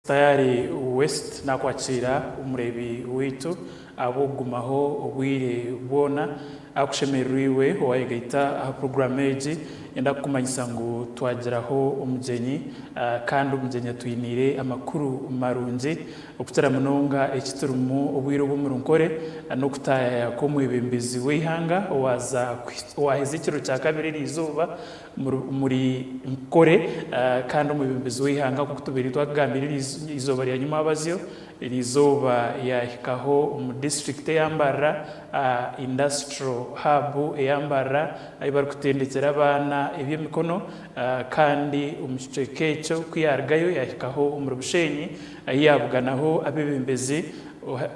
tayari West nakwakira umurebi witu abogumaho obwire bwona akushemereriwe owayegaita aha program eji yenda kumanyisa ngo twageraho umugenyi kandi umugenyi atwinire amakuru marungi okutera munonga ekiturumu obwire bw'omurunkore no kutaya ko mwebembezi w'ihanga waheze ikiro cya kabiri rizuba muri nkore kandi umwebembezi w'ihanga kuko tubiri twagambira izuba rya nyuma abazyo rizoba yahikaho mu district yambara industrial hub yambara ayibari kutendekera abana eby'emikono kandi umucike cyo kwiyargayo yahikaho umurubushenyi yabuganaho abebembezi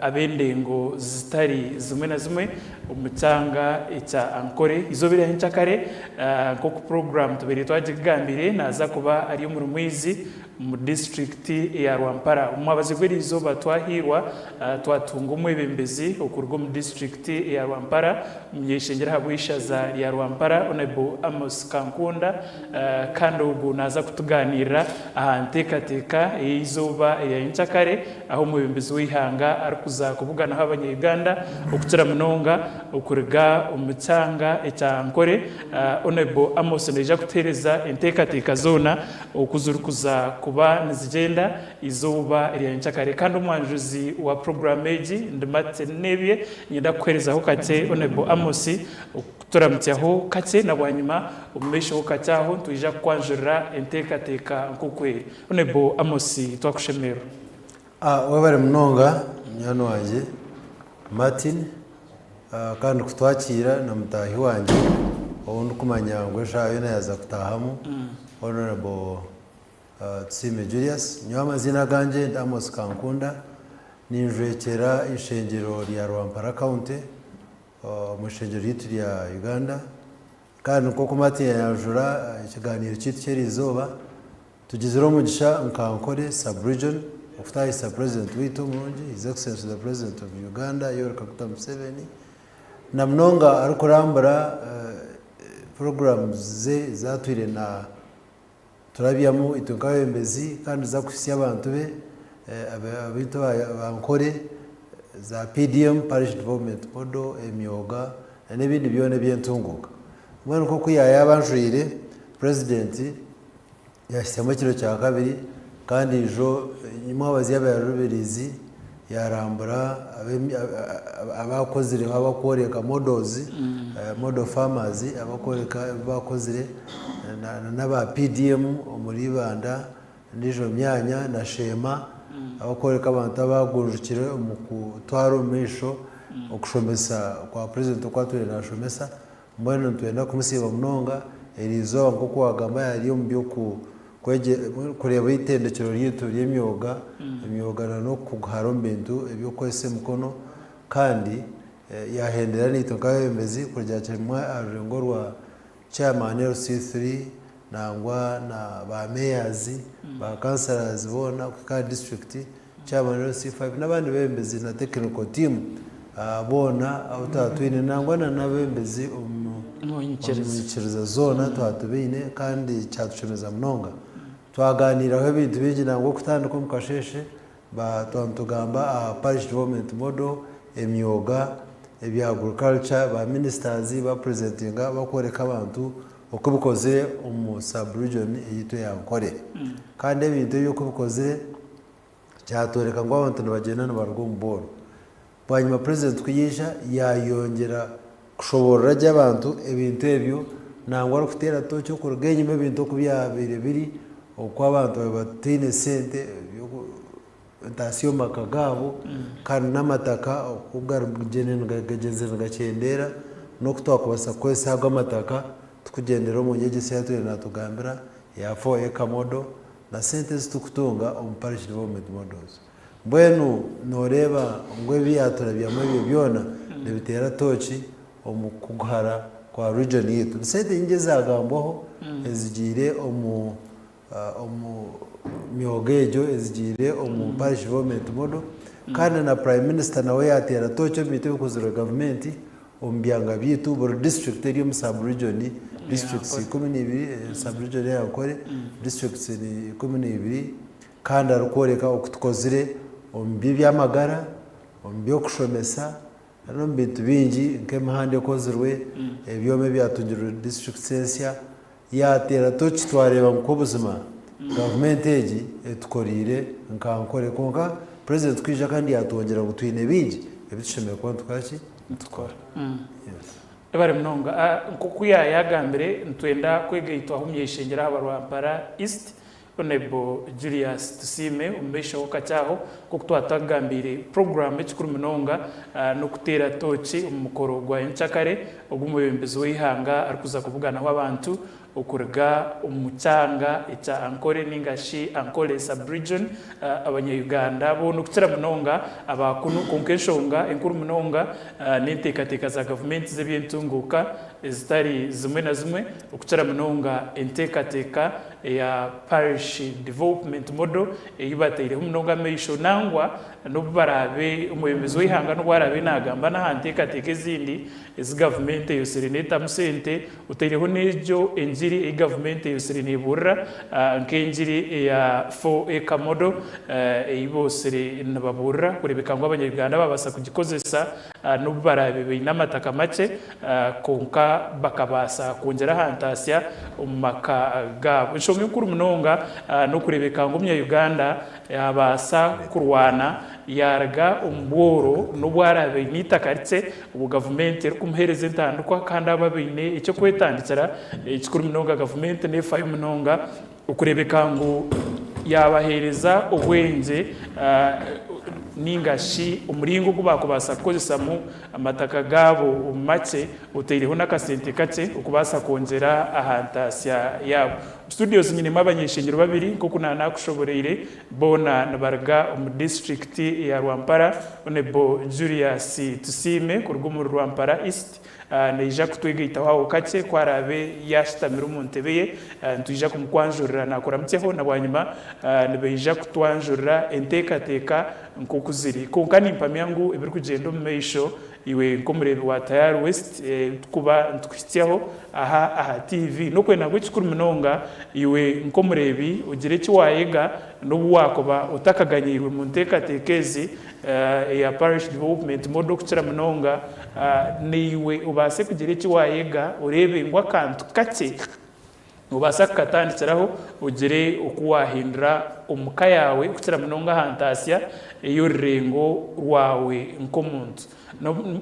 abendengo zitari zimwe na zimwe umucanga icya ankore izobira hinchakare ko ku program tubiri twagigambire naza kuba ari mu rumwizi mu district ya Rwampara umwabazi gwerizo batwahirwa twatunga umwebembezi okurgo mu district ya Rwampara myeshengera habwishaza ya Rwampara onebo Amos Kankunda kandi ubu naza kutuganira ahantekateka izoba ya hinchakare aho umwebembezi w'ihanga arikuza kuvugana abanyarwanda okutera munonga okuriga umucanga ecyankore onebo Amos neja kutereza entekateka zona okuzurukuza kuba nizigenda izuba ryanchakare kandi umwanjuzi wa program eji ndimate nebye nyenda kwereza kake onebo Amos turamutyaho kake nabwanyuma umesho kacyaho tuija kwanjura entekateka nkukwe onebo Amos twakushemero wabare munonga nyano wanje Martin kandi kutwakira na mutahi wanje obundi kumanya ngo shayo nayaza kutahamu honorable Tsime Julius nyo amazina ganje Amos Kankunda ninjwekera ishengero rya Rwampara County mu shengero yitu rya Uganda kandi koko Martin yanjura ikiganiro cyitwa cyerizoba tugizero umugisha nkankore sub-region Oftai President witu murungi His Excellency the President of Uganda Yoweri Kaguta Museveni na mnonga arukurambara programs ze zatwire na turabiyamu itukabembezi kandi zakusiya abantu be abito bankore za PDM Parish Development Model emyoga n'ebindi byone byentunguka mwana ko kuyaya abanjurire President yashyamo kiro cya kabiri kandi ijo imwabazi y'abarubirizi yarambura abakozire abakoreka models model farmers abakoreka bakozire n'aba PDM muri banda nijo myanya na shema abakoreka abantu abagurukire mu kutwaro misho okushomesa kwa president kwa tule na shomesa mbona twenda kumusiba munonga erizo nko kwagamba yari mu byo kureba itendekero ryitu ry'imyoga imyoga no kugharo mbintu ebyo kwese mukono kandi yahendera nito kabembezi kurya cyemwa arengorwa chairman LC3 nangwa na ba mayors ba councillors bona ku district chairman LC5 nabandi bembezi na technical team bona abatwine nangwa na bembezi umunyikiriza zona twatubine kandi cyatushemeza munonga twaganiraho ibintu bijina ngo kutandika mu kasheshe ba twantugamba Parish Development Model emyoga ebya agriculture ba ministers ba presentinga bakoreka abantu uko bukoze umu sub-region yito yankore kandi ibintu yuko bukoze cyatoreka ngo abantu bagenda n'abarwo mu boro banyuma president kuyisha yayongera kushobora ry'abantu ibintu ebyo nangwa rufitera to cyo kurugenye ibintu kubyabire biri uko abantu batine sente ntasiyo makagabo kandi n'amataka ubwarugene ngageze ngacendera no kutwakubasa kwese hago amataka tukugendera mu ngegese yatwe natugambira ya 4 acre model na sente zitukutunga on Parish Development Models mbwenu noreba ngwe biyatura byamwe byona nebitera tochi omukughara kwa region yetu sente ingeze agamboho ezigire myogejo ezigire Parish Development Model kandi na Prime Minister nawe yatera tocho bite kuzura government ombyanga byitu buri district eri mu sub-region districts 12 sub-region yakore districts ni 12 kandi arukoreka okutukozire omu by'amagara omu by'okushomesa no mu bintu bingi nk'emihanda ekozirwe ebyome byatungirwe district sensya yatera toki twareba nko obuzima gavumenti egi etukorire nkankore konka president kwija kandi yatwongera ngo twine bingi ebitushemeye kuba tukaki tukora ebare mnonga nkukuya yagambire ntwenda kwegaitwaho myeshengera abarwampara East Honorable Julius Tusime umbesho kachaho kuko twatagambire program ekikuru mnonga no kutera tochi umukoro gwa enchakare ogumubembezi w'ihanga arikuza kuvugana abantu okurga umucanga echa ankore ningashi ankole subregion abanya-Uganda bono kutira mnonga abakunu konkeshonga enkuru mnonga n'enteekateeka za government z'ebyentunguka ezitari zimwe na zimwe okutira mnonga enteekateeka ya parish development model eyibataireho mnonga meisho nangwa n'obubarabe omwebembezi w'ihanga n'obwarabe nagamba n'ahanteekateeka ezindi ezi government eyosire neetamu sente otaireho n'egyo enjiri e government eyosire neeburira nk'enjiri eya 4 acre model eyibosire nibaburira kurebeka ngu abanya-Uganda babasa kugikozesa n'obubarabe baine amataka make konka bakabasa kwongera ahantasya omu maka gaabo ensonga enkuru munonga n'okurebeka ngu omunya-Uganda yabasa kurwana yarga ombworo n'obwarabe n'itaka ritse obu gavumenti erikumuhereza entandikwa kandi aba baine ekyo kwetandikira ekikuru munonga gavumenti neefayo munonga okurebeka ngu yabahereza obwengye ningashi omuringo gubakubasa kukozesamu amataka gaabo make otaireho n'akasente kakye okubasa kwongera ahantasya yaabo studios nyinemu abanyeshengero babiri nk'oku nakushoboreire bona nibaruga omu district ya Rwampara Honorable Julius Tusime kuruga omu Rwampara East neija kutwegaitaho aho kakye kwarabe yashitamire omu ntebe ye ntwija kumukwanjurira nakuramutseho nabwanyuma nibaija kutwanjurira enteekateeka nk'oku ziri konka nimpamya ngu ebirikugenda omu maisho iwe nkomurebi wa Tayari West kuba ntukuhityaho aha TV nokwenda ngu ekikuru munonga iwe nkomurebi ugire eki wayega n'obu wakuba otakaganyirwe mu nteekateeka ezi ya parish development model kukira munonga niwe ubase kugira eki wayega orebe ngu akantu kakye ubasa kukatandikiraho ugire okuwahindura omuka yawe kukira munonga ahantasya ey'orurengo rwawe nk'omuntu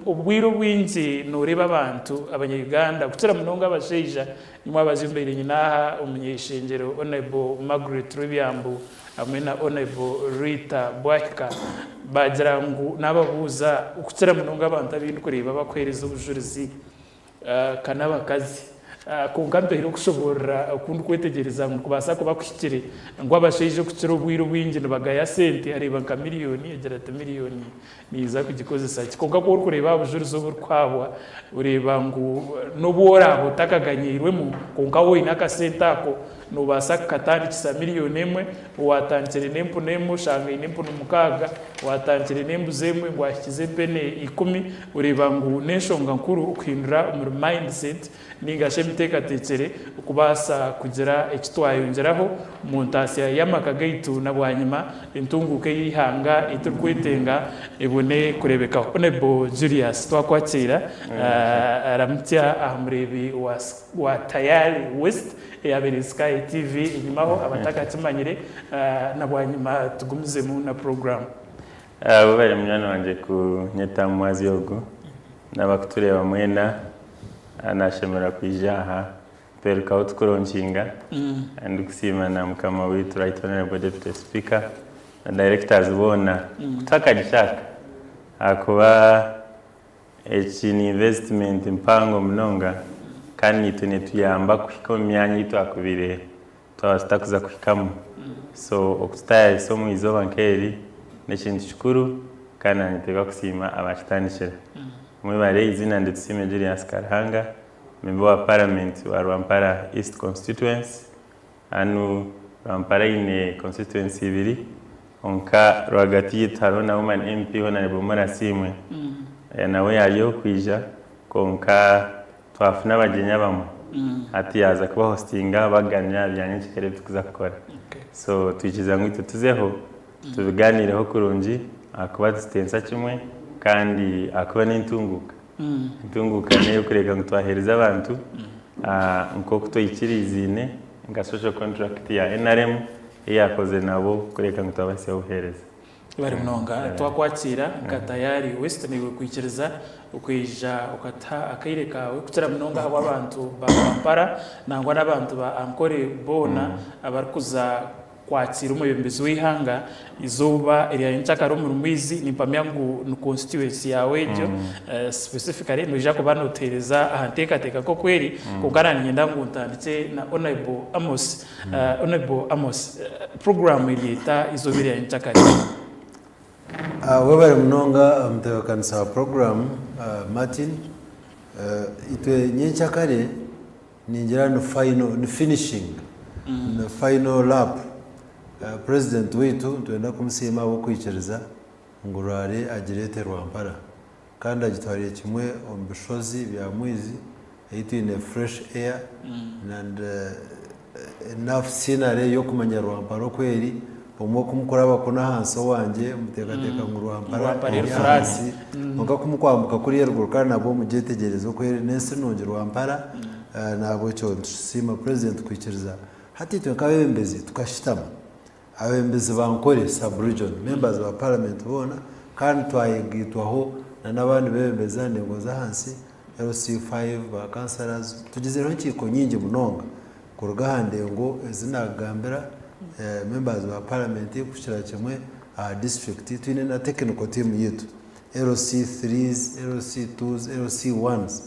obwire bwingi noreba abantu abanya-Uganda kukira munonga abashaija nimwe abazimbeire nyinaha omunyeshengero Honorable Margaret Rwebyambu hamwe na Honorable Rita Bwahika bagira ngu nababuuza kukira munonga abantu abindi kureba bakwereza obujulizi kana abakazi konka mpere okushoborera okundi kwetegereza ngu kubasa kuba kuhikire ngu abashaija kukira obwire bwingi nibagaya sente areba nka miliyoni agira ati miliyoni niza kugikozesa ki konka kuba orikureba obujulizi oburikwabwa oreba ngu n'obworaba otakaganyirwemu konka woine akasente ako nobasa kukatandikisa miliyoni emwe watandikire n'empunu emwe oshanga aine empunu 6 watandikire n'embuzi emwe ngu ahikize pene 10 oreba ngu n'enshonga nkuru okuhindura omu mindset ningashi emiteekateekere okubasa kugira eki twayongeraho mu ntasya y'amaka gaitu nabwanyuma entunguuka y'ihanga eturikwetenga ebone kurebekaho. Honorable Julius twakwakira aramutya aha murebi wa Tayari West eyabere Sky TV enyumaho abatakakimanyire nabwanyuma tugumizemu na program bubere mwana wanje kunyeta mwazi yogo nabakutureba mwena anashemera kwijaha peruka tukuronshinga andukusima na mukama witu Right Honorable Deputy Speaker na directors bona kutakagishaka akuba ekini investment mpango mnonga kandi tuyamba kuhika mu myanya yitu akubire twasitakuza kuhikamu so okutaya so mu izoba nkeri n'ekintu kikuru kandi niteka kusima abakitandikira mwebare izina Tusime Julius Karhanga member wa parliament wa Rwampara East constituency anu Rwampara ine constituency ibiri onka rwagati yitaro na woman MP Honorable Marasimwe nawe yaliyo kwija konka twafuna abagenya bamwe ati yaza kuba hostinga baganira bijyanye n'ikikere tukuza gukora so twikiza ngo ito tuzeho tubiganireho kurungi akuba ditensa kimwe kandi akuba n'intunguka intunguka niyo kureka ngo twahereza abantu nko kutoyikirizine nga social contract ya NRM yakoze nabo kureka ngo twabase uhereza bari mnonga twakwakira ngatayari West niwe kwikiriza ukwija ukata akaireka kutira mnonga abo abantu bampara nangwa n'abantu ba ankore bona abarikuza kwakira umuyembezi w'ihanga izuba iriya nchakaro mu rumwizi ni pamyangu no constituency yawe jo specifically no jako banotereza ahantekateka ko kweri kugaranye ndangu ntanditse na Honorable Amos program ilita izobiriya nchakaro webari mnonga mtekanisa program Martin itwe nyenchakare ningira no final no finishing no final lap president wetu twenda kumusima wo kwikiriza ngurare agirete Rwampara kandi agitwariye kimwe ombushozi bya mwizi itine fresh air and enough scenery yo kumanya Rwampara kweri umwe kumukora bakona hanso wanje mutekateka ngo Rwampara hasi muga kumukwambuka kuri yerwo kandi nabo mugitegerezo kweri nese nonge Rwampara nabo cyo sima president kwikiriza hati twakabembezi tukashitama abembezi bankore sub-region members of parliament bona kandi twayigitwaho n'abandi bembeza nego za hansi LC5 ba councillors tugizero nkiko nyingi munonga ku rugahande ngo zinagambira members of parliament kushira kimwe district twine na technical team yetu LC3s LC2s LC1s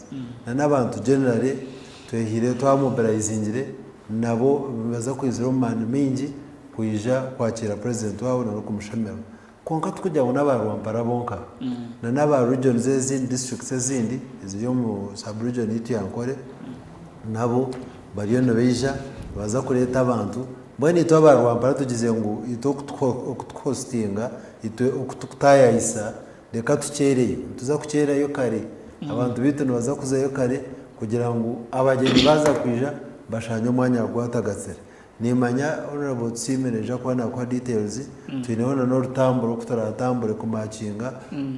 n'abantu generally twehire twamobilizingire nabo baza kwizero man mingi kuija kwakira president wabo no kumushamira konka tukujya ngo n'abarwampara bonka na n'aba region zezindi districts zindi izo mu sub region yitu yankore nabo bariyo no beija baza kureta abantu bweni to abarwampara tugize ngo ito kuthostinga ito okutayisa reka tukereye tuza kukerera yo kare abantu bitu no baza kuzayo kare kugira ngo abageni baza kwija bashanye umwanya gwatagatsere nimanya honorable tsimereja kwana kwa details twinona no rutamburo kutaratambure kumakinga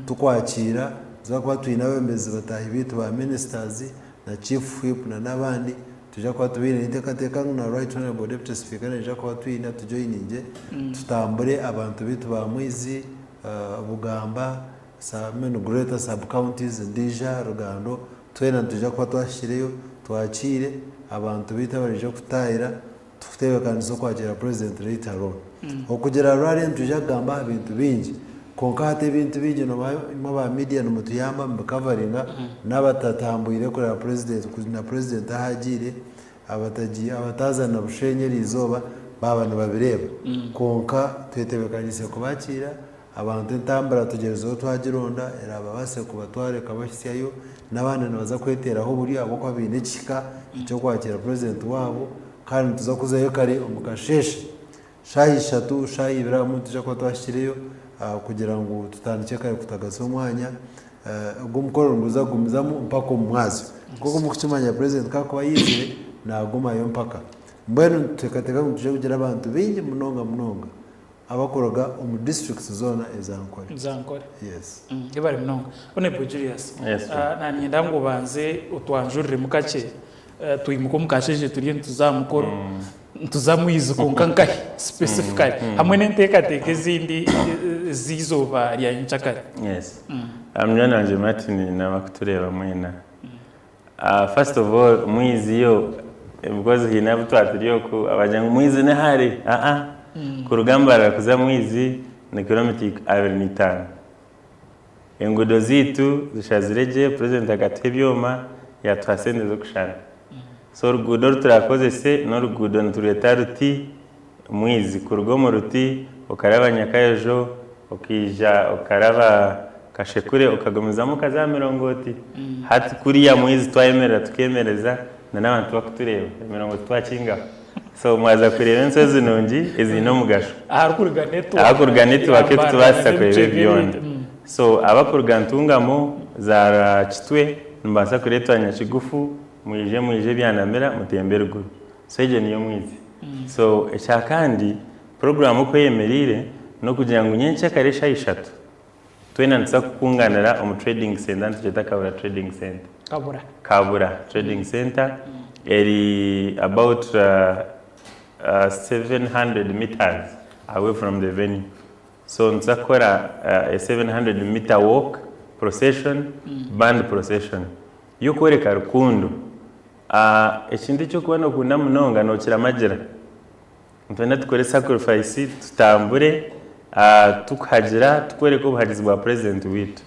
tukwakira zakuba twinawe mbezi batahi bitu ba ministers na chief whip na nabandi tuja kwa tubine itekateka na right honorable deputy speaker neja kwa twina tujoininge tutambure abantu bitu ba mwizi Bugamba sameno greater sub counties Ndija Rugando twena tuja kwa twashireyo twakire abantu bitu barije kutayira tutewe kandi zo kwakira president later on okugera rwari ntuje gamba ibintu bingi konkate ibintu bingi no ba media no mutuyamba mbakavaringa n'abatatambuire kuri president kuzina president ahagire abatazana bushenyeri izoba babana babireba konka twetewe kandi se kubakira abantu ntambara tugerezo twagironda era babase kubatware kabashyayo n'abandi nabaza kweteraho buri abo kwa binekika cyo kwakira president wabo kandi tuza kuzayo kare umukasheshe shayi shatu shayi biramu tuje kwa twashiriyo kugira ngo tutandike kare kutagaza umwanya gumukoro nguza gumizamo mpaka umwazo kuko mukimanya president kako yizire naguma yo mpaka mbeno tekateka tuje kugira abantu bingi munonga abakoroga mu district zone ezankore yes ibari mnonga one Julius nani ndango banze utwanjurire mukake tuyimuko mukasheje turiye tuzamukoro tuzamuyize konkankai specifically hamwe n'intekateke zindi zizoba rya nchakare yes amnyana nje Martin na bakutureba mwena first of all mwizi yo because hina butwatiriyo ko abajanga mwizi ne hari ku rugamba rakuza mwizi ni kilometer 25 engudo zitu zishazireje president agatebyoma ya twasende zo kushana so rugudo turakoze se no rugudo ntureta ruti mwizi kurugomo ruti ukaraba nyakayejo ukija ukaraba kashekure ukagomezamo kaza mirongoti hati kuri ya mwizi twayemera tukemereza na nabantu bakutureba mirongo twakinga so mwaza kureba ensozi nongi ezino mugasho ahakurganetu baketu tubasa kureba beyond so abakurgantungamo za kitwe mbasa kuretanya kigufu mwije byanamera mutembere guru so ije niyo mwizi so kandi program uko yemerire no kugira ngo nyenche karesha 3 twena nza kukunganira trading center ntujeta Kabura trading center Kabura trading center eri about 700 meters away from the venue so nza kora a 700 meter walk procession band procession yukoreka rukundo ekindi cyo kubona kunda munonga no kiramagira ntwenda tukore sacrifice tutambure tukagira tukore ko buhagizi bwa president witu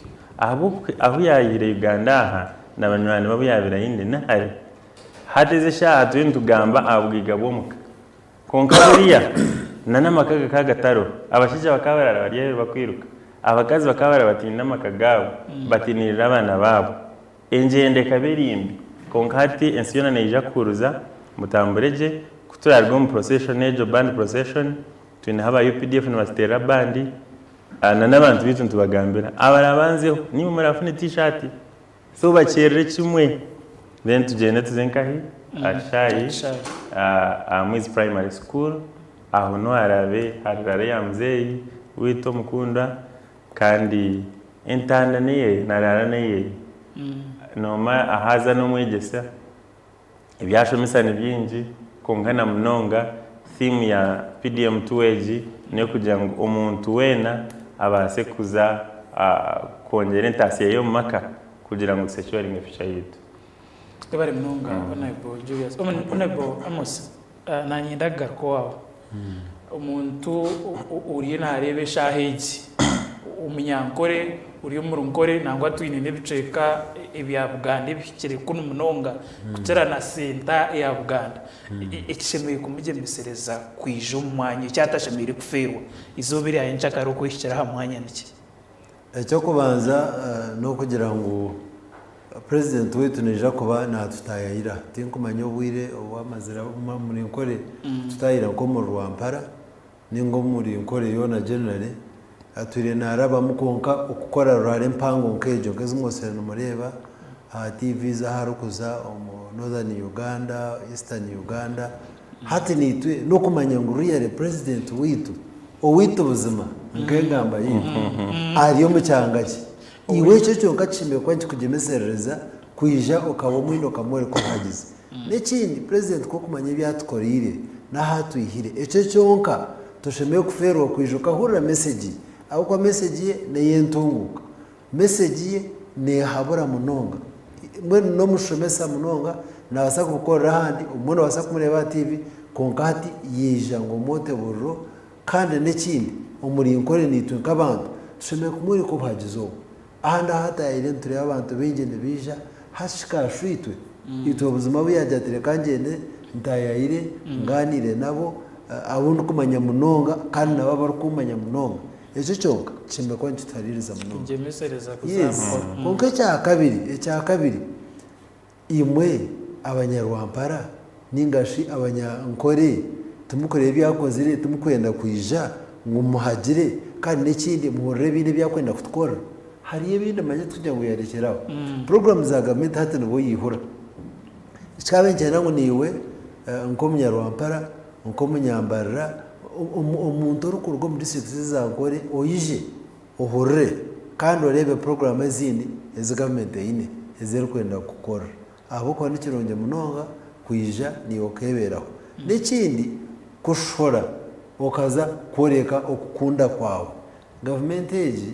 aho yayire Uganda aha nabanywana babo yabira yinde nahari hateze shatu ntugamba abwiga bomuka konkariya nanamakaga kagataro abashije bakabarara bariye bakwiruka abakazi bakabara batinda makagabo batinirira abana babo engende kaberimbi konkati ensiyona neja kuruza mutambureje kuturarwa mu procession ejo band procession twine haba UPDF na Mastera bandi n'abantu bitu ntubagambira abarabanzeho niba murafune t-shirt so bakerere kimwe then tugende tuzenkahi ashayi Mwizi Primary School aho no arabe harare ya mzeyi wito mukunda kandi intanda niye narara niye noma ahaza no mwegesa ibyashomisana byinji kongana munonga theme ya PDM 2Ag niyo kugira ngo umuntu wena abase kuza kongera intasiye yo maka kugira ngo securing future yitu ebare munonga onaibo Julius onaibo Amos nanyindaga ko umuntu uriye narebe shaheji umunyankore uri umurunkore nangwa twine nebiceka ebya Buganda bikire kuno munonga kutera na senta ya Buganda ikishemeye kumugemesereza kwije umwanya cyatashemire kuferwa izobiri ayenchaka ro kwishira hamwanya niki cyo kubanza no kugira ngo president wetu neja kuba natutayira tinkumanya obwire obwamazira muri nkore tutayira ko mu Rwampara ningo muri nkore yona generally aturi naraba mukonka ukukora rurare mpango nkejo ngezumwose no mureba TV za harukuza Northern Uganda Eastern Uganda hati nitwe no kumanya ngo real president witu owitu buzima ngengamba yindi ariyo mu cyangaki iwe cyo cyo ngacime kwa kugemesereza kwija ukaba mwindo kamore ko hagize n'ikindi president ko kumanya byatukorire na hatuyihire ecyo cyonka toshemeye kuferwa kwijuka hurira message aho kwa message ne yentunguka message ne habura munonga mwe no mushomesa munonga na wasaka gukora handi umuntu wasaka kumureba TV konkati yija ngo mote burro kandi n'ikindi umuri nkore nitwe kabantu tushemeye kumuri ko bagizo ahanda hata ile nturi abantu bingene bija hashika shwitwe ito buzima buyajatire kanjene ntayayire nganire nabo abuntu kumanya munonga kandi nabo bari kumanya munonga ejo cyonka kimbe kwa ntutaririza munonga ngemesereza kuzamura konke cya kabiri imwe abanyarwampara ningashi abanyankore tumukoreye byakozire tumukwenda kwija ngo muhagire kandi n'ikindi muhorere bine byakwenda kutwora hari ibindi maje tujya ngo yarekeraho program za government hati no yihura cyabenjera ngo niwe nko munyarwampara nko munyambarira umuntu rukurwo muri district zankore oyije uhorere kandi urebe program ezindi ez government ine ezero kwenda gukora abo kwa nikironge munonga kwija ni okeberaho n'ikindi kushora okaza koreka okukunda kwawe government eji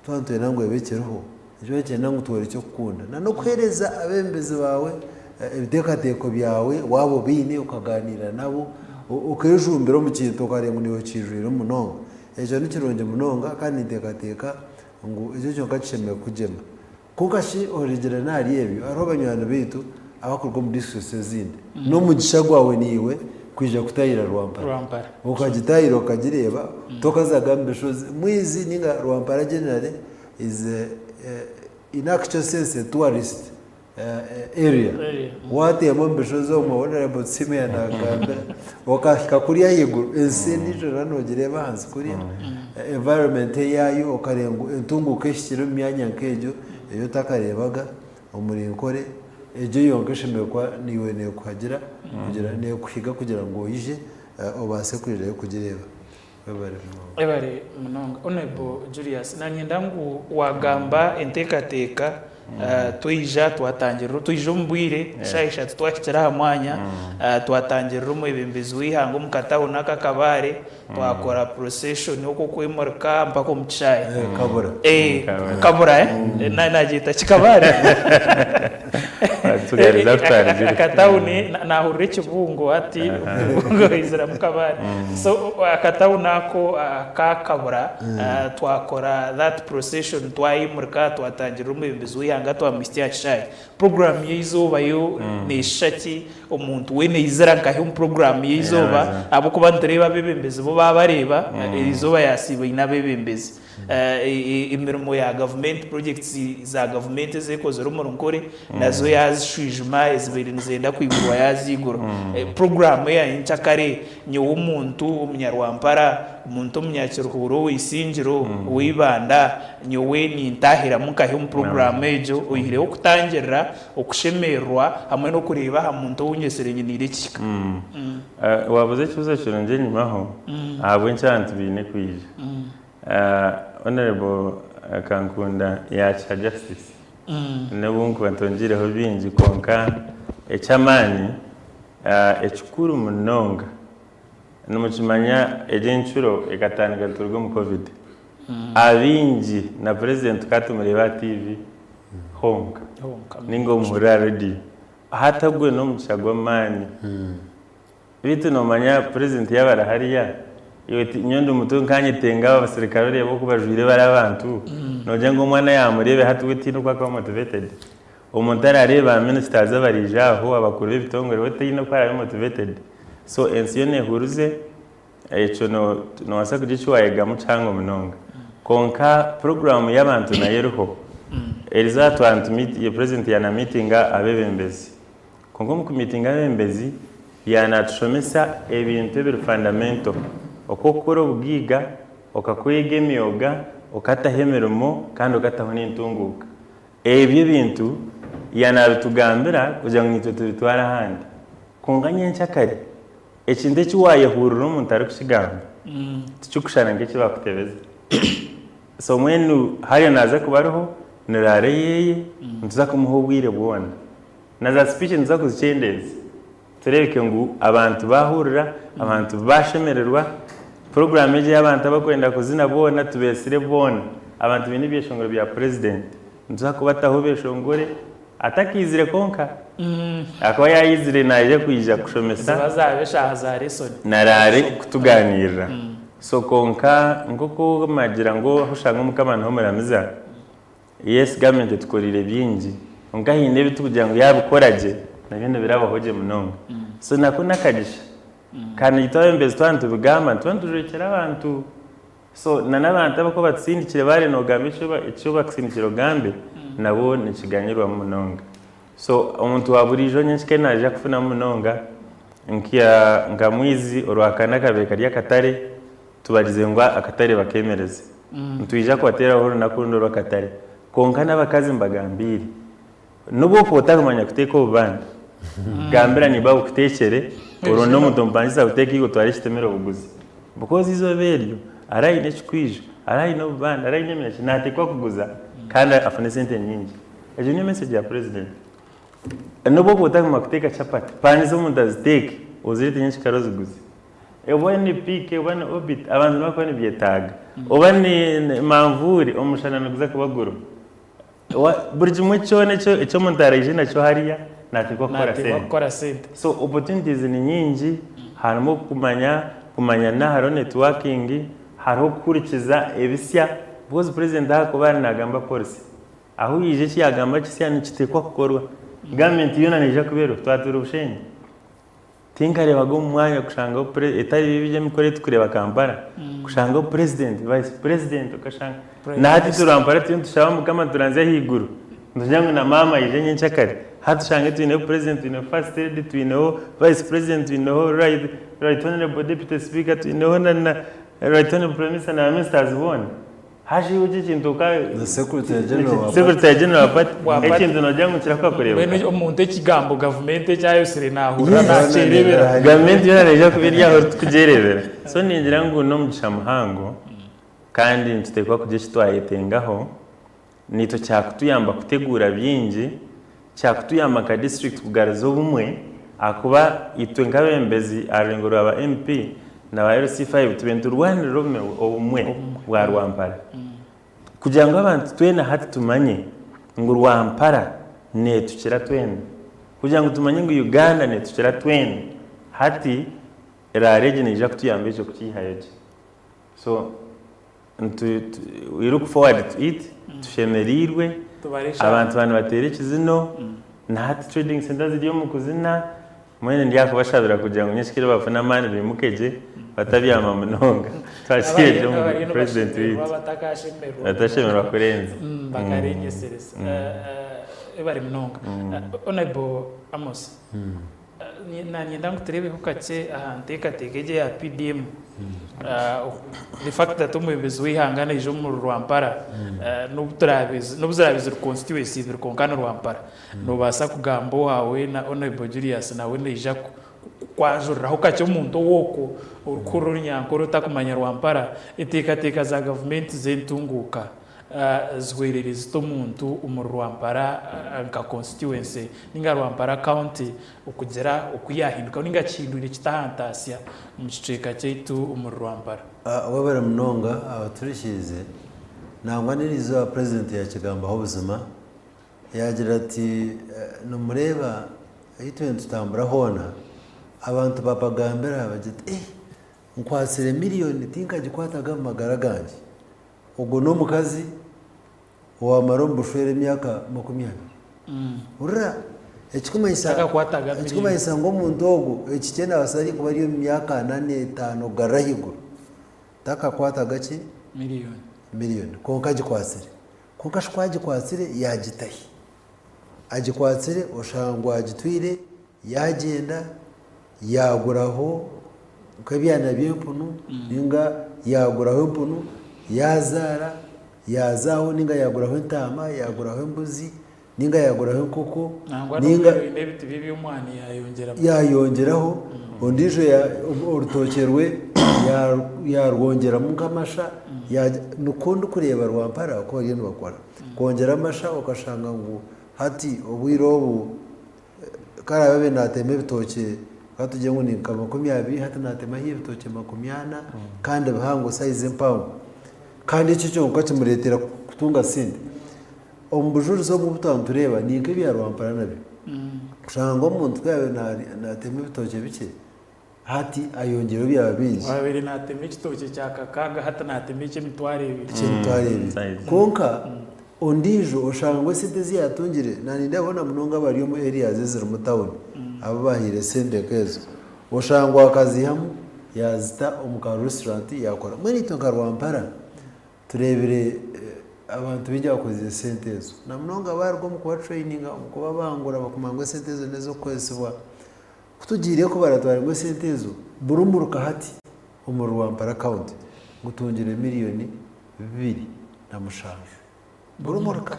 twantuye nango yebekereho ejo cyenda ngo tuwere cyo kukunda na no kwereza abembezi bawe ibitekateko byawe wabo bine ukaganira nabo ukejumbira mu kintu kare ngo niwe kijurira munonga ejo nikironge munonga kandi itekateka ngo ejo cyo kaceme kugema kukashi original yebi aho banywana bitu abakurwa mu district zindi no mu gishagwawe niwe kwija kutayira Rwampara ukagitayira ukagireba tokazagambe shozi mwizi ninga Rwampara generally is in actual sense a tourist area what yamombe shozo mu honorable Simeon Agamba wakashika kuriya yiguru ensindijo ranogireba hansi kuriya environment yayo okarengo entunguke shikiro myanya nkejo iyo takarebaga umurinkore ejo yongeshemerwa niwe ne kuhagira kugira ne kuhiga kugira ngo yije obase kurira yo kugireba ebare munonga Honorable Julius nanyenda ngu wagamba entekateka twija twatangirira twije ombwire shaisha twakira hamwanya twatangirira omwebembezi w'ihango mukataho n'akakabare twakora procession oko kwemorka mpaka omukichayi kabura nagita kikabare akataho nahurira ekibungo ati ubungo izira mukabare so akataho nako kakabura twakora that procession twayimurka twatangirira omwebembezi w'ihanga twamistia kishayi program y'izuba yo neshaki omuntu wene izira nkaho program y'izuba abo kuba ntureba bebembezi bo babareba izuba yasiba inabebembezi imirimo ya government projects za government zekozera umurunkore nazo yazishwijuma ezibiri nzenda kwigurwa yazigura program ya inchakare nyo umuntu umunyarwampara umuntu umunyakiruhuro wisingiro wibanda nyo we ni ntahira mukahe mu program ejo uyire okutangirira okushemerwa hamwe no kureba ha muntu unyeserenye nirikika wabuze cyuza cyonje nyumaho abo ncyantu bine kwije Honorable Kankunda yacha justice nebunku bantongireho bingi konka echamani echukuru munonga numukimanya ejenchuro ekatanga turgo mu covid abingi na president katumureba TV honka ningo muri radio hata gwe no muchagwa mani bitu no manya president yabara hariya yoti nyondo muto nkanyitenga abasirikare rebo kubajwire bari abantu noje ngo mwana yamurebe hatu witino kwa motivated omuntu areba ministers abarija aho abakuru b'ibitongore wetino kwa motivated so ensione huruze echo no wasa kugichwa yega muchango munonga konka program y'abantu na yeruho elizatu antu meet ye president yana meetinga abebembezi kongo mu meetinga abebembezi yana tushomesa ebintu bir fundamental okokora ubwiga okakwega emyoga okatahemeremo kandi okataho n'intunguka ebyo bintu yanabitugambira kugira ngo nitwe tubitwara ahandi kunganya ncyakare ekinde kiwayehurira omuntu ari kusigamba ticyukushana ngeki bakutebeza so mwenu hariya naza kubariho nirare yeye ntuza kumuha ubwire bwona na za speech ntuza kuzicendeza turebeke ngo abantu bahurira abantu bashemererwa program eje y'abantu abakwenda kuzina bona tubesire bona abantu bine byeshongoro bya president ntuza kubataho beshongore atakizire konka akaba yayizire naje kuyija kushomesa bazabesha za lesson narare kutuganira so konka ngoko magira ngo hushanga mukamana ho muramiza yes government tukorire byingi ngahinde bitukugira ngo yabikoraje nabene birabahoje munonga so nakona kagisha kandi itawe mbeze twantu bigama twandujekera abantu so n'abantu abako batsindikire bare no gambe cyo baksindikiro gambe nabo nikiganyirwa munonga so umuntu waburijo nyinshi naje kufuna munonga nkiya ngamwizi orwakana kabeka rya katare tubarize ngo akatare bakemereze ntuyija kwatera horo nakundo rwakatare konka n'abakazi mbagambiri nubo potakumanya kuteka ubana gambira ni bawo kutekere orono mutombanisa kuteka iko twari kitemero buguzi because izo beryo arayi nechikwijo arayi no banda arayi nemeche natekwa kuguza kandi afune sente nyingi ejo ni message ya president nubo potakuma kuteka chapati panizo mundaziteke uzirite nyinshi karozuguzi ebone pike bane obit abantu bakone byetaga obane mamvuri omushana naguza kubaguro burije mucyone cyo muntarije nacyo hariya natikwa kora sente so opportunities ni nyingi harimo kumanya na haro networking haro kurikiza ebisya because president hako bari nagamba policy aho yije cyagamba kisya nikitekwa kukorwa government yona nije kubero twatura ubushenyi tinkare bago mwanya kushanga etari bibije mikore tukureba kampara kushanga president vice president ukashanga nati turampara tushaba mukama turanze higuru ndujyango na mama yije nyincakare hatushanga twine president twine first lady twine vice president twine right honorable deputy speaker twine na right honorable prime minister na ministers one haje uji kintu ka the secretary general secretary general pati ekintu nojya kirako kureba bene umuntu ekigambo government cyayosire nahura nacerebera government yaraje kubiryaho kujerebera so ningira ngo no mugisha muhango kandi ntutekwa kugishitwayetengaho nito cyakutuyamba kutegura byinji cyakutuyamba ka district kugarizo bumwe akuba itwe nkabembezi arengoro aba MP na ba LC5 tubentu Rwanda rumwe obumwe bwa Rwampara kugira ngo abantu twena hati tumanye ngo Rwampara ne tukira twene kugira ngo tumanye ngo Uganda ne tukira twene hati era region ija kutuyamba cyo kukihayeje so we look forward to it tushemerirwe abantu batere kizino na hati trading centers ziri mu kuzina mwene ndiyako bashabira kugira ngo nyishikire bafuna mani bimukeje batabyama munonga twashije mu president wit batashemerwa kurenza bakarenyesereza bari munonga honorable Amos nanyenda nguturebe kukace ahanteka tegeje ya PDM the fact that umuyobozi wihangana ejo mu Rwampara n'ubuzirabizi constituency birkonkana Rwampara nobasa kugambo wawe na honorable Julius nawe neja kwajuriraho kace umuntu woko urukuru runyankuru takumanya Rwampara iteka za government zentunguka zwerereza tomuntu umuru Rwampara nka constituency ninga Rwampara county ukugera ukuyahinduka ninga kindure kitahantasya mu giceka cyaitu umuru Rwampara wabara munonga abaturishize nangwa nirizo president ya Kigamba hobuzima yagira ati no mureba itwe tutambura hona abantu bapagambira bagite nkwasire miliyoni tinka gikwataga magara ganje ubwo no mukazi wa marombo shwere myaka 20 ura ekikumanyisa ngo mundogo ekikenda basari kuba ari myaka 8 garahiguru taka kwataga ki miliyoni konka gikwasire konka shwaji kwasire yagitahi agikwasire oshangwa agitwire yagenda yaguraho ukabyana byempunu ninga yaguraho impunu yazara yazaho ninga yaguraho intama yaguraho imbuzi ninga yaguraho inkoko ninga ibiti bibi umwana yayongeraho ondijo ya urutokerwe yarwongera mu kamasha nukundi kureba Rwampara ko yeno bakora kongera amasha ukashanga ngo hati obwirobu karabe nateme bitoke katuje ngo ni 20 hati natema hiye bitoke 80 kandi bahango size mpawo kandi iki cyo ngo kimuretera kutunga sinde ombujuru zo gutantureba ni nke bya Rwampara nabi kushanga umuntu twawe nateme bitoke bike hati ayongero byababije babiri nateme kitoke cyakakaga hata nateme cy'emitware konka ondijo oshangwe sitezi yatungire nani ndabona munonga bari yo mu area zizira mu town abo bahire sende kezo oshangwa akazi hamu yazita umuka restaurant yakora mwene tonka Rwampara turebere abantu bijya bakoze sentezo na munonga barwo mu kuba training mu kuba bangura bakumangwe sentezo nezo kwesibwa kutugiriye ko baratwara ngo sentezo burumuruka hati umuru Rwampara account gutungire miliyoni 2 na mushanje burumuruka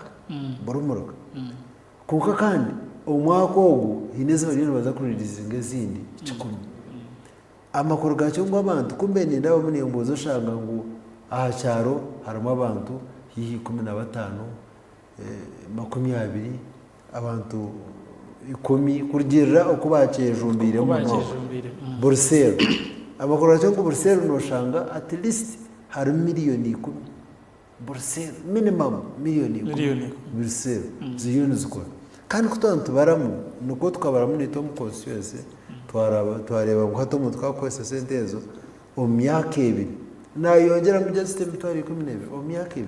kuko kandi umwaka ogu hineze bari baza kuririza ingezindi 10 amakuru gacyo ngo abantu kumbe ni ndabo muri mbozo shanga ngo aha cyaro harimo abantu hihi 15 20 abantu 10 kurgira uko bacejumbire mu Brussels amakuru gacyo ngo Brussels no shanga at least hari miliyoni 10 Brussels minimum miliyoni Brussels ziyoni zikora kandi kutantu baramu nuko tukabaramu nito mu constituency twareba ngo hato mu twakwese sentezo omyaka 2 nayongera mu system twari 17 omyaka 2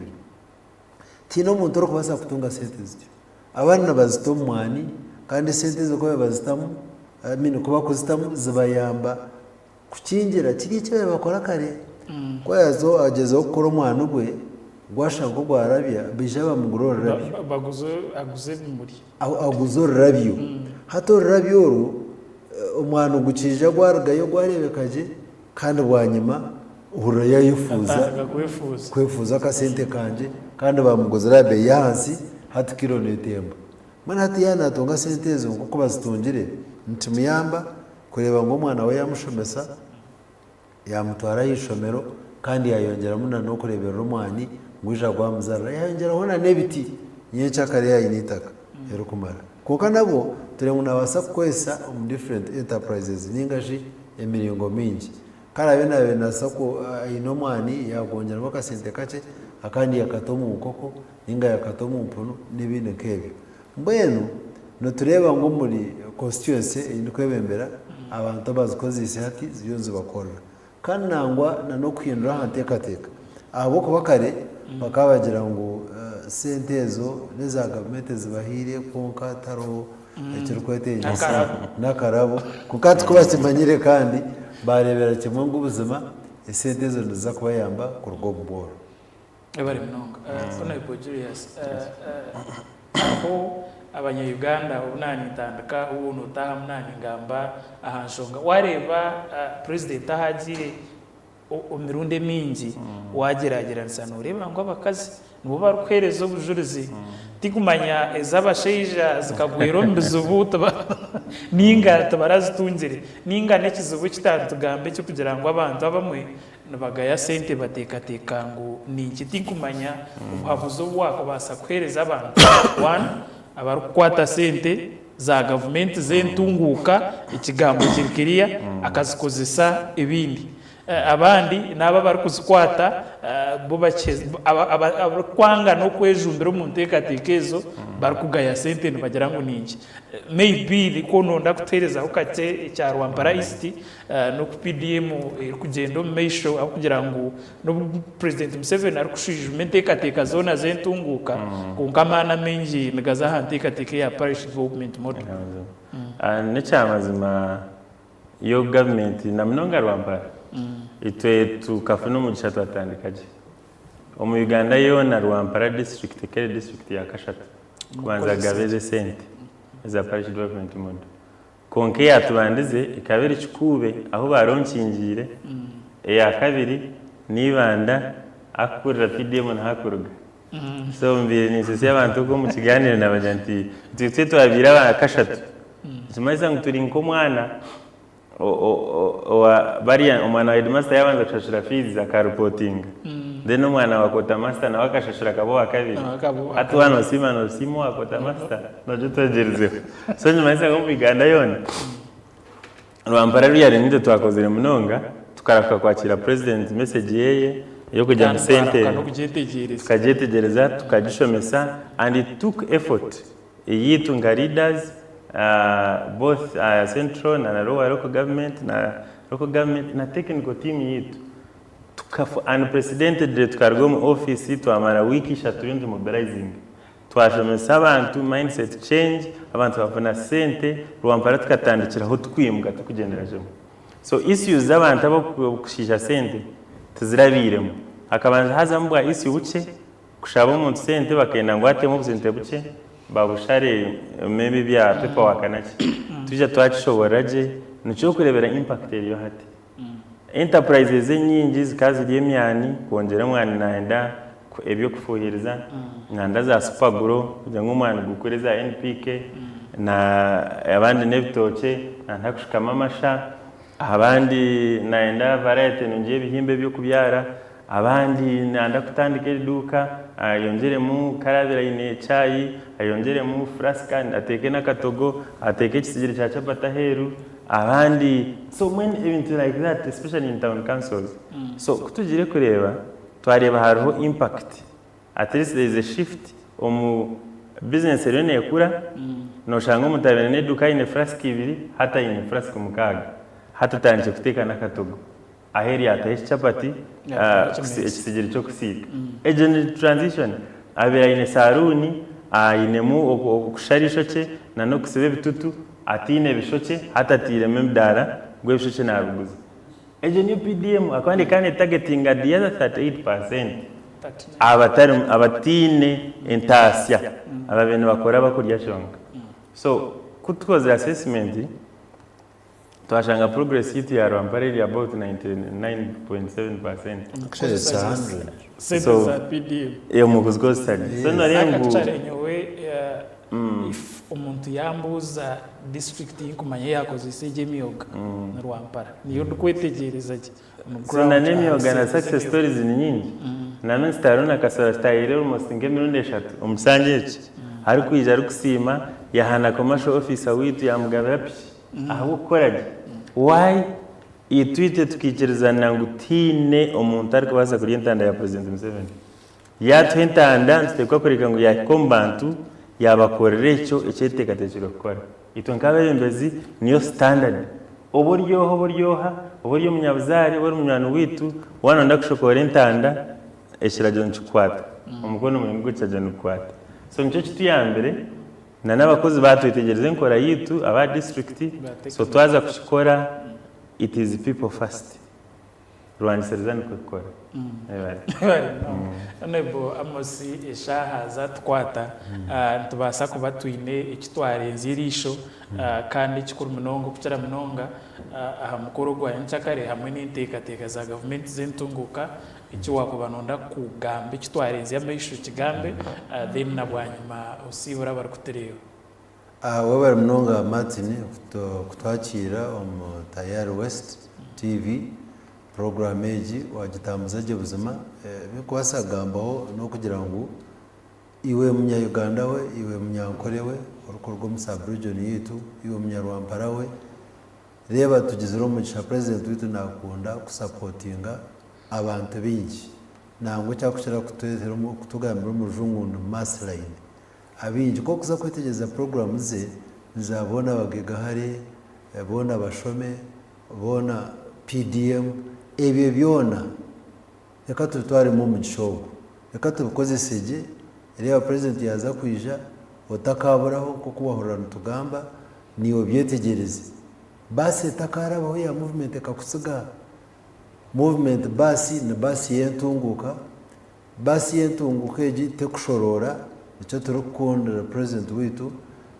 tino muntu roko basa kutunga sentezo abana bazito mwani kandi sentezo ko bazitamu amino kuba kuzitamu zibayamba kukingira kiri cyo bakora kare ko yazo agezeho gukora umwana ugwe gwashaka ko Arabia bijaba mu gurora aguze muri aguzo rabyo hato rabyo umwana ugukije gwargayo gwarebekaje kandi bwanyuma uhura yayifuza kwefuza akasente kanje kandi bamugozera be yansi hati kilo netemba mana hati yanatonga sente ezo kuko bazitungire ntimuyamba kureba ngo umwana we yamushomesa yamutwara yishomero kandi yayongera muna no kurebera umwani ngwija gwamuzara yayongera hona nebiti nyecha kare yayinitaka hero kumara kuko nabo turi munabasa kwesa different enterprises ningashi emiringo mingi karabe nabe nasako ino mwani yagongera bakasente kace akandi yakatomu ukoko ninga yakatomu mpuno nibindi nkebyo mbwenu no tureba ngo muri constituency indikwebembera abantu bazikozise hati ziyonze bakora kandi nangwa no kwindura hantekateka abo kubakare bakabagira ngo sentezo neza government zibahire konka taro ekirkwete nakarabo kukati kubasimanyire kandi barebera kimwe ngubuzima sentezo ndiza kubayamba ku rugo mboro ebari mnonga Honorable Julius aho abanya-Uganda ubunani tandika ubuntu utaha munani ngamba ahanshonga wareba president ahagire umirunde mingi wagerageranisa nureba ngo abakazi nubo barukwerezo bujurizi tikumanya ezabasheija zikagwiro mbizubu ninga tabarazitungire ninga nekizubu kitatugambe cyo kugira ngo abantu abamwe nabagaya sente batekateka ngo ninki tikumanya ubuhabuzo bwako basa kwereza abantu one abarukwata sente za government zentunguka ikigambo kirikiriya akazikozesa ibindi abandi naba bari kuzikwata bo bakeze abakwanga no kwejumbira umuntu ekatekezo bari kugaya sente bagira ngo ninki maybe likono ndakutereza ukate cya Rwampara East no ku PDM kugenda mu meisho akugira ngo no President Museveni ari kushijumenta ekateka zona zentunguka kunkamana mengi nigaza hantekateke ya parish development model necyamazima yo government na mnonga Rwampara itwe tukafuna umugisha twatandikaje mu Uganda yo na Rwampara district kere district ya Kashatu kwanza gabeze sente za parish development model konke yatubandize ikabiri kikube aho baronkingire ya kabiri nibanda akurira PDM na hakuruga so mbire ni sisi abantu ko mu kiganiro nabajanti twe twabira ba Kashatu zimaze ngo turi nko mwana bariya umwana wa headmaster yabanza kushashira fees akareporting then umwana wa kota master na wakashashira kabo wakabiri atwana sima no simo wa kota master no jotogereze so nyuma y'ako biganda yone Rwampara ruyari ninde twakozere munonga tukarafika kwakira president message yeye yo kujya mu center tukajetegereza tukagishomesa and it took effort yitunga leaders both central na local government na technical team yitu tukafu unprecedented tukargo mu office twamara wiki 3 mobilizing twashomesa abantu mindset change abantu bafuna sente Rwampara tukatandikira aho twimbwa tukugenderaje so issues z'abantu abo kushisha sente tuzirabiremo akabanza hazambwa issue buce kushaba umuntu sente bakenda ngo atemo sente buce babushare maybe bya pepa wakanaki tujya twachishoboraje nicyo kurebera impact yo hati enterprises nyingi zikazi y'emyani kongera mwana naenda ebyo kufuhiriza nanda za Supergro kugira ngo umwana gukoreza NPK na abandi nebitoke nanda kushikama amasha abandi naenda variety ngiye bihimbe byo kubyara abandi nanda kutandika iduka yongere mu karabira ine cyayi ayongere mu fraska ateke nakatogo ateke kisigire cya chapata heru abandi so when event like that especially in town councils so kutugire kureba twareba hariho impact at least there is a shift business rene yakura no shanga umutabene neduka ine fraska ibiri hata ine fraska mukaga hata tanje kuteka nakatogo aheri atahishi chapati kisigire cyo kusiga agent transition abira ine saruni inemu okusharisho cye na no kusibe bitutu atine bishoke hata tireme mdara gwe bishoke na ruguzi agent PDM akwande kane targeting at the other 38% abatine entasya ababene bakora bakurya shonga so kutukoza assessment twashanga progress yitu ya Rwampara iri about 99.7%. So za PDM iyo mukozi go study so narengu if umuntu yambuza district y'inkumanya yakoze isege miyoga na Rwampara niyo dukwetegereza ki so na nemiyoga na success stories ni nyingi na none starona kasara style almost ngemirundi 3 umusange ki ari kwija ari kusima yahana commercial officer witu yamugabira pi aho ukoraje why itwite tukikirizana ngutine umuntu ari kubaza kuri intanda ya president Museveni yatwentanda nsitekwa kureka ngo yakombantu yabakorera icyo icyetekateciro gukora ito nkabembezi niyo standard uburyoha uburyo munyabuzari bari munyano witu wana ndakushokora intanda ekirajo nchukwata umukono mu nguca jano kwata so nicyo kitu ya mbere na n'abakozi batwitegereze nkora yitu aba district so twaza kushikora it is people first Rwanda serizani kukora nebo amosi eshaha zatwata tubasa kuba twine ikitwarenze irisho kandi kikuru munongo kucara munonga aha mukoro gwa nchakare hamwe n'intekateka za government zentunguka icyo wakubanonda kugamba ikitwarenze y'amayisho kigambe then nabwanyuma usibura bari kutereo wabari munonga Martin kutwakira Tayari West TV program eji wagitambuzaje buzima bikwasagambaho no kugira ngo iwe munya Uganda we iwe munyankore we urukorwa musabrujon yitu iwe munya Rwampara we reba tugizero mu cha president witu nakunda kusupportinga abantu bingi nango cyakushira kutwezera mu kutugambira mu rujungundu mass line abingi ko kuza kwitegeza program ze nzabona bagega hari bona bashome bona PDM ebyo byona reka tutware mu mugishogo reka tubukoze seje reba president yaza kwija otakaburaho ko kubahurana tugamba niyo byetegereze basi takarabaho ya movement kakusiga movement basi na basi yentunguka ejite kushorora icyo turukundira president witu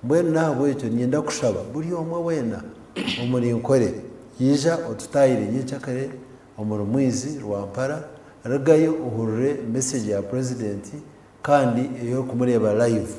mbwene nabo icyo nyenda kushaba buri omwe wena umuri nkore yija otutayire nyicakare omuri mwizi Rwampara ragayo uhurure message ya president kandi iyo kumureba live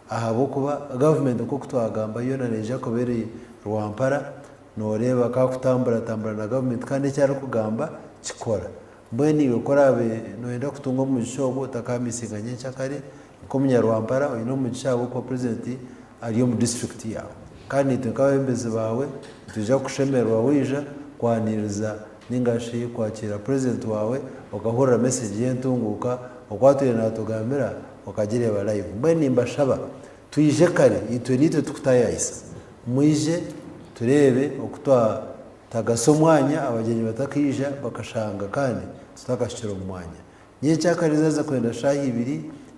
ahabo kuba government ko kutwagamba yo nareja kobereye Rwampara noreba ka kutambura na government kandi cyari kugamba kikora mbweni yokorabe noenda kutunga mu gishobo takamisinganye cyakare ko munyarwampara uyu no mu gishobo ko president ariyo mu district yawe kandi tukabembeze bawe tuja kushemerwa wija kwaniriza ningashi kwakira president wawe ukahura message yentunguka ukwatuye natugambira ukagireba live mbweni mbashaba tuyije kare itwenite tukutayayisa mwije turebe okutwa tagasomwanya abagenyi batakija bakashanga kandi tutakashira umwanya nyicyakariza za kwenda shahi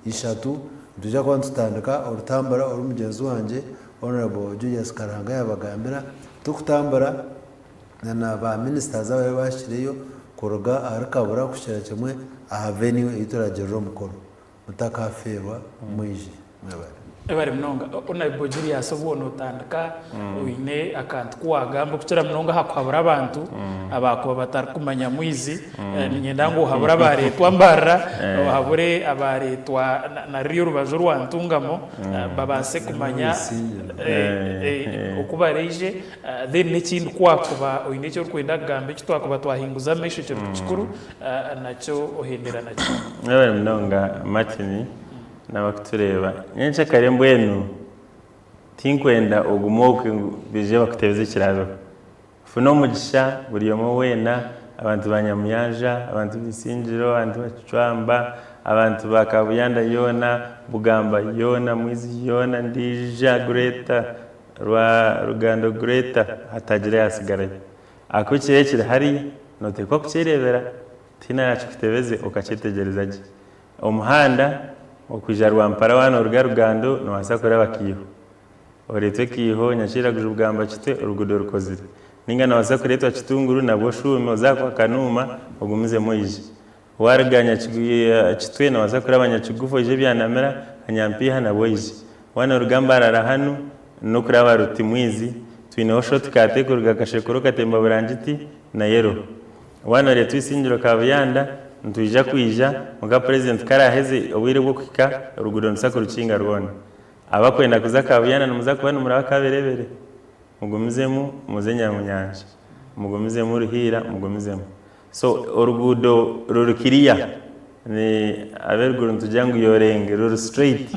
2-3 tujya kwa tutandika urutambara uri mugenzi wanje honorable Julius Karanga yabagambira tukutambara na ba ministers abaye bashiriyo kuruga arakabura kushira kimwe aha venue ituragero mukoro mutakaferwa mwije mwabare ebari mnonga onaibo Julius obona utandika uine akantu kwagamba kugira mnonga hakwabura abantu abako batarikumanya mwizi ninyenda ngo habura baretwa mbarra habure abaretwa na riyo rubazo rwantungamo babase kumanya okubareje then n'ikindi kwakuba uine cyo kwenda gambe kitwakuba twahinguza mesho cyo kikuru nacyo ohendera nacyo ebari mnonga Martin nabakutureba nyenche kare mbwenu tinkwenda ogumoke bije bakutebeze kiraro funo mugisha buriyomo wena abantu banyamuyanja abantu bisinjiro abantu bacwamba abantu bakabuyanda yona bugamba yona mwizi yona ndija Greta Rugando Greta hatagira yasigara ako kirekire hari note ko kukirebera tina yacu kutebeze ukacitegereza je umuhanda okuja Rwampara wano Rugando no wasakora bakiyo orete kiho nyashira kujubgamba kite urugudo rukozire ninga na wasakora etwa kitunguru nabwo shume ozakwa kanuma ogumize moyije waraganya kitwe na wasakora abanyakigufo je byanamera anyampiha nabo yije wana Rugamba arara hanu no kuraba ruti mwizi twine shortcut kuruga kashekoro katemba burangiti na yero wana le twisingiro kabuyanda ntujja kwija muga president karaheze obwire bwo kwika rugudo nsako rukinga rwona abakwenda kuza kabuyanda numuza kubana muri kaberebere mugumizemu muzenya mu nyanja mugumizemu ruhira mugumizemu so orugudo rurukiriya ni aberguru ntujyangu yorenge ruru straight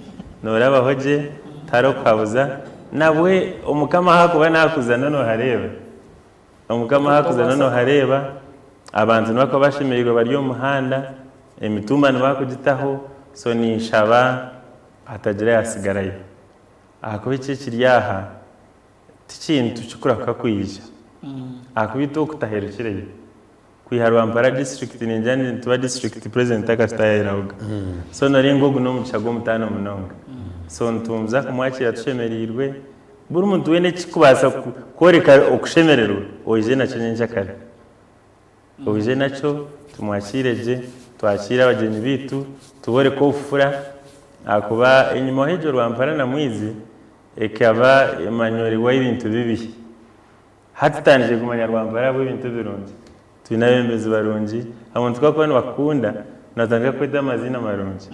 noraba hoje taro kabuza nabwe omukama hakuba nakuzana no hareba omukama hakuzana no hareba abantu nako bashimirwa bari umuhanda emitumba nibakugitaho so ni shaba atagira yasigarayo akubike kiryaha tikintu cyukura kakwija akubito kutaherukire kwiharwampara district ninjani tuba district president akastayiraga so narengo guno mucago mutano munonga so ntumza kumwakira tushemerirwe buri muntu wene kikubasa koreka okushemererwa oje na cyenye kare oje naco tumwakireje twakira abageni bitu tubore ko ufura akuba enyuma hejo rwampara na mwizi ekaba emanyori wa ibintu bibi hatutanije kumanya rwampara bo ibintu birungi twinabembezi barungi amuntu twakwana bakunda natanga kwita amazina marungi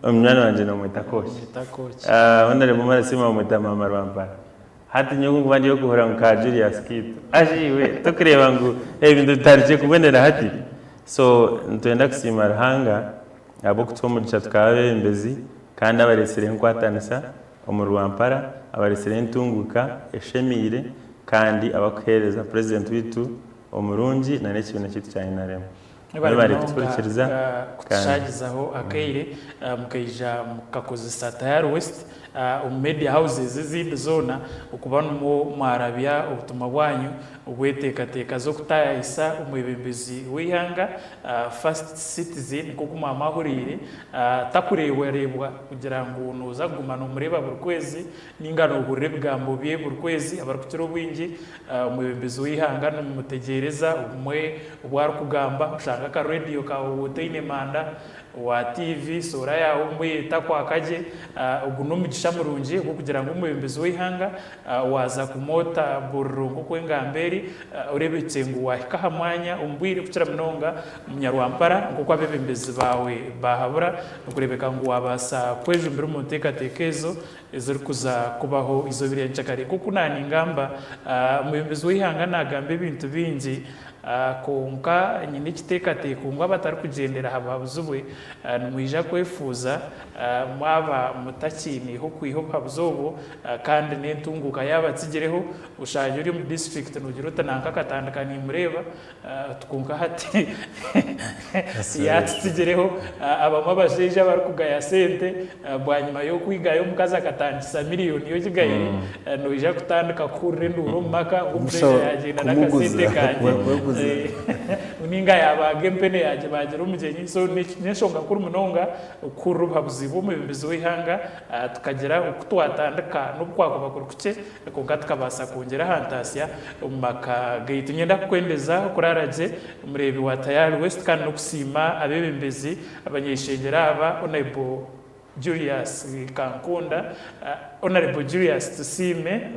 umwana wanje no mwitakoshi onare mu marasima mwita mama rwampara hati nyungu bandi yo guhora nka Julius Kito ajiwe tukreba ngo ebintu tarije kubonera hati so ntwenda kusima rahanga abo kutwomugisha tukabembezi kandi abaresere nkwatanisa omurwampara abaresere ntunguka eshemire kandi abakuhereza president witu omurungi na n'ekintu kitu cyane naremo bari tukurikiriza kushagizaho akaire mukayija mukakozesa Tayari West media houses zindi zona ukubana mu Arabia ubutuma bwanyu ubwetekateka zo kutayisa umwebembezi wihanga first citizen kuko mamahurire takurewerebwa kugira ngo nuza gumana umureba buri kwezi ningano burebwambo bye buri kwezi abarukitiro bwingi umwebembezi wihanga n'umutegereza umwe ubwara kugamba ushaka ka radio ka woteine manda wa TV sora yawo mwita kwa kaje uguno mugisha murungi kugira ngo umwebembezi wihanga waza kumota burungu kwengamberi urebetse ngo wahika mwanya umbwire kugira mnonga umunyarwampara kuko abebembezi bawe bahabura ukurebeka ngo wabasa kwejumbira umuntekatekezo ezuri kuza kubaho izo birencyakare kuko nani ngamba umwebembezi wihanga nagambe ibintu bingi konka nyine kitekateka ngo abatari kugendera hababuzubwe numwija kwefuza mwaba mutakini ho kwiho habuzobo kandi nentunguka yabatsigereho ushaje uri mu district nugirota nanka katandukanye mureba tukunka hati yatsigereho abama bajeje bari kugaya sente bwanyuma yo kwigayo mukaza katandisa miliyoni yo kigaye nuje kutanduka kure nduro maka umuje yagenda nakasente kanje uninga yabage mpene yaje bagira umugenyi so neshonga kuri munonga kuru babuzibo mu bimbizo wihanga tukagera ukutwatandika n'ubwako bakuru kuce ko gatkabasa kongera hantasya umaka gate nyenda kwendeza kuraraje murebi wa Tayari West kandi no kusima abebembezi abanyeshengera aba Honorable Julius Kankunda Honorable Julius Tusime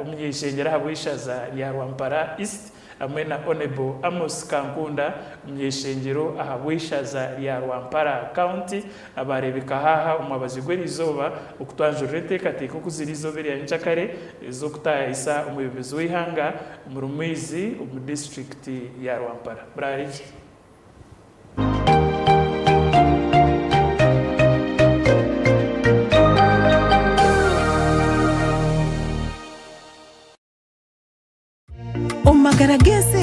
umunyeshengera habwishaza ya Rwampara East amena Honorable Amos Kankunda umunyeshengero ahabwishaza ya Rwampara County abarebeka haha umwabazi gwerizoba ukutwanjurire tekateko kuzirizo ya nchakare zo kutayisa umuyobezi wihanga umurumizi mu district ya Rwampara brariki Omagaragese